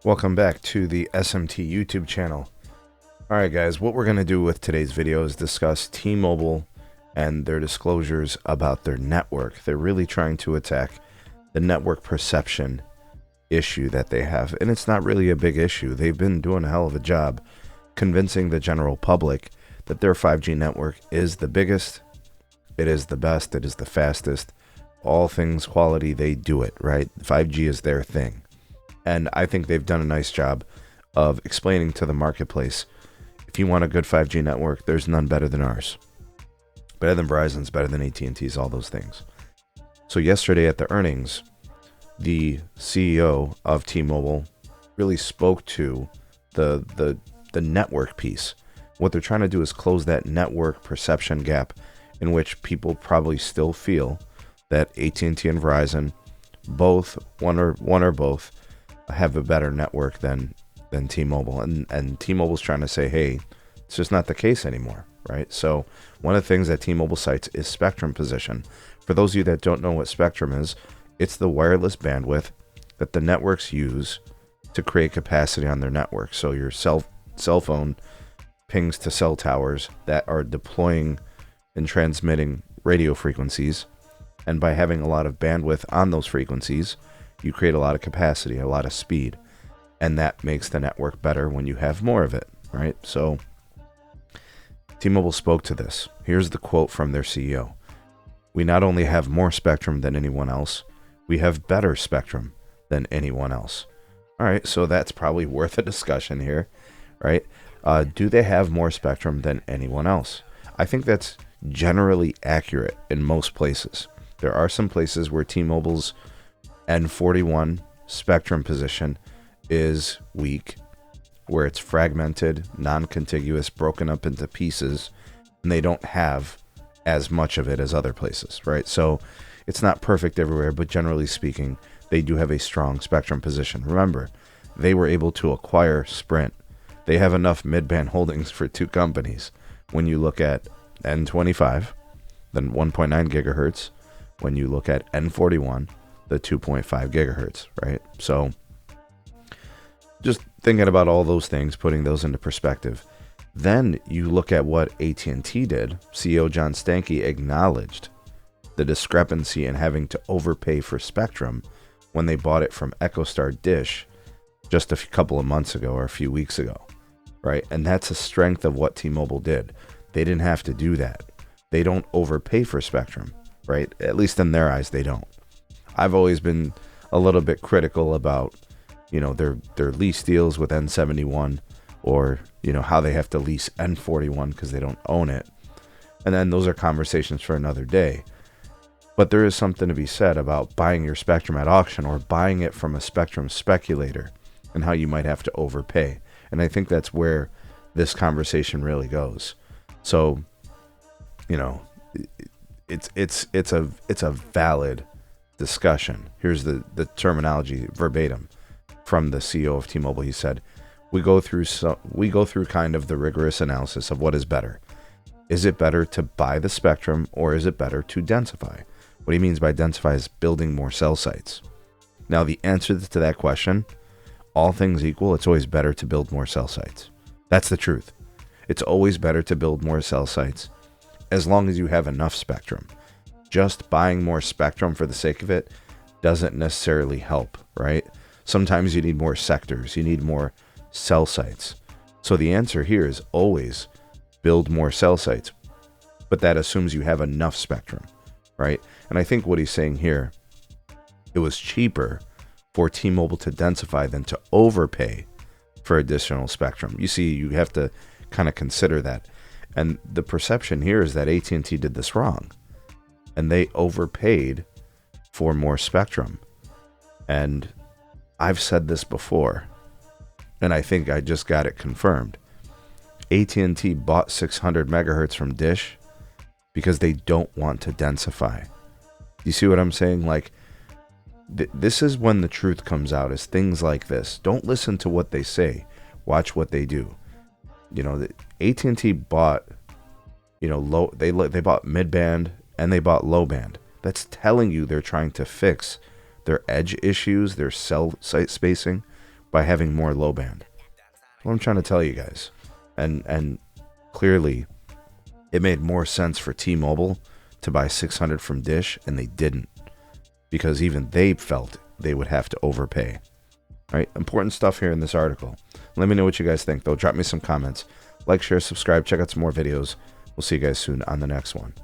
Welcome back to the SMT YouTube channel. Alright guys, what we're going to do with today's video is discuss T-Mobile and their disclosures about their network. They're really trying to attack the network perception issue that they have, and it's not really a big issue. They've been doing a hell of a job convincing the general public that their 5G network is the biggest, it is the best, it is the fastest, all things quality, they do it, right? 5G is their thing. And I think they've done a nice job of explaining to the marketplace, if you want a good 5G network, there's none better than ours. Better than Verizon's, better than AT&T's, all those things. So yesterday at the earnings, the CEO of T-Mobile really spoke to the network piece. What they're trying to do is close that network perception gap in which people probably still feel that AT&T and Verizon, both, one or both, have a better network than T-Mobile. And T-Mobile's trying to say, hey, it's just not the case anymore, right? So one of the things that T-Mobile cites is spectrum position. For those of you that don't know what spectrum is, it's the wireless bandwidth that the networks use to create capacity on their network. So your cell phone pings to cell towers that are deploying and transmitting radio frequencies. And by having a lot of bandwidth on those frequencies, you create a lot of capacity, a lot of speed. And that makes the network better when you have more of it, right? So T-Mobile spoke to this. Here's the quote from their CEO. We not only have more spectrum than anyone else, we have better spectrum than anyone else. All right, so that's probably worth a discussion here, right? Do they have more spectrum than anyone else? I think that's generally accurate in most places. There are some places where T-Mobile's N41 spectrum position is weak, where it's fragmented, non-contiguous, broken up into pieces, and they don't have as much of it as other places, right? So it's not perfect everywhere, but generally speaking, they do have a strong spectrum position. Remember, they were able to acquire Sprint. They have enough mid-band holdings for two companies. When you look at N25, then 1.9 gigahertz. When you look at N41, the 2.5 gigahertz, right? So just thinking about all those things, putting those into perspective. Then you look at what AT&T did. CEO John Stankey acknowledged the discrepancy in having to overpay for spectrum when they bought it from EchoStar Dish just a couple of months ago or a few weeks ago, right? And that's a strength of what T-Mobile did. They didn't have to do that. They don't overpay for spectrum, right? At least in their eyes, they don't. I've always been a little bit critical about, their lease deals with N71 or, how they have to lease N41 because they don't own it. And then those are conversations for another day. But there is something to be said about buying your spectrum at auction or buying it from a spectrum speculator and how you might have to overpay. And I think that's where this conversation really goes. So, it's a valid discussion. Here's the terminology verbatim from the CEO of T-Mobile. He said, we go through kind of the rigorous analysis of what is better. Is it better to buy the spectrum or is it better to densify? What he means by densify is building more cell sites. Now, the answer to that question, all things equal, it's always better to build more cell sites. That's the truth. It's always better to build more cell sites as long as you have enough spectrum. Just buying more spectrum for the sake of it doesn't necessarily help, right? Sometimes you need more sectors, you need more cell sites. So the answer here is always build more cell sites, but that assumes you have enough spectrum, right? And I think what he's saying here, it was cheaper for T-Mobile to densify than to overpay for additional spectrum. You see, you have to kind of consider that. And the perception here is that AT&T did this wrong. And they overpaid for more spectrum. And I've said this before, and I think I just got it confirmed. AT&T bought 600 megahertz from Dish because they don't want to densify. You see what I'm saying? Like, this is when the truth comes out, is things like this. Don't listen to what they say. Watch what they do. AT&T bought, they bought mid-band and they bought low band. That's telling you they're trying to fix their edge issues, their cell site spacing, by having more low band. What I'm trying to tell you guys. And clearly, it made more sense for T-Mobile to buy 600 from Dish, and they didn't, because even they felt they would have to overpay. Right? Important stuff here in this article. Let me know what you guys think, though. Drop me some comments. Like, share, subscribe, check out some more videos. We'll see you guys soon on the next one.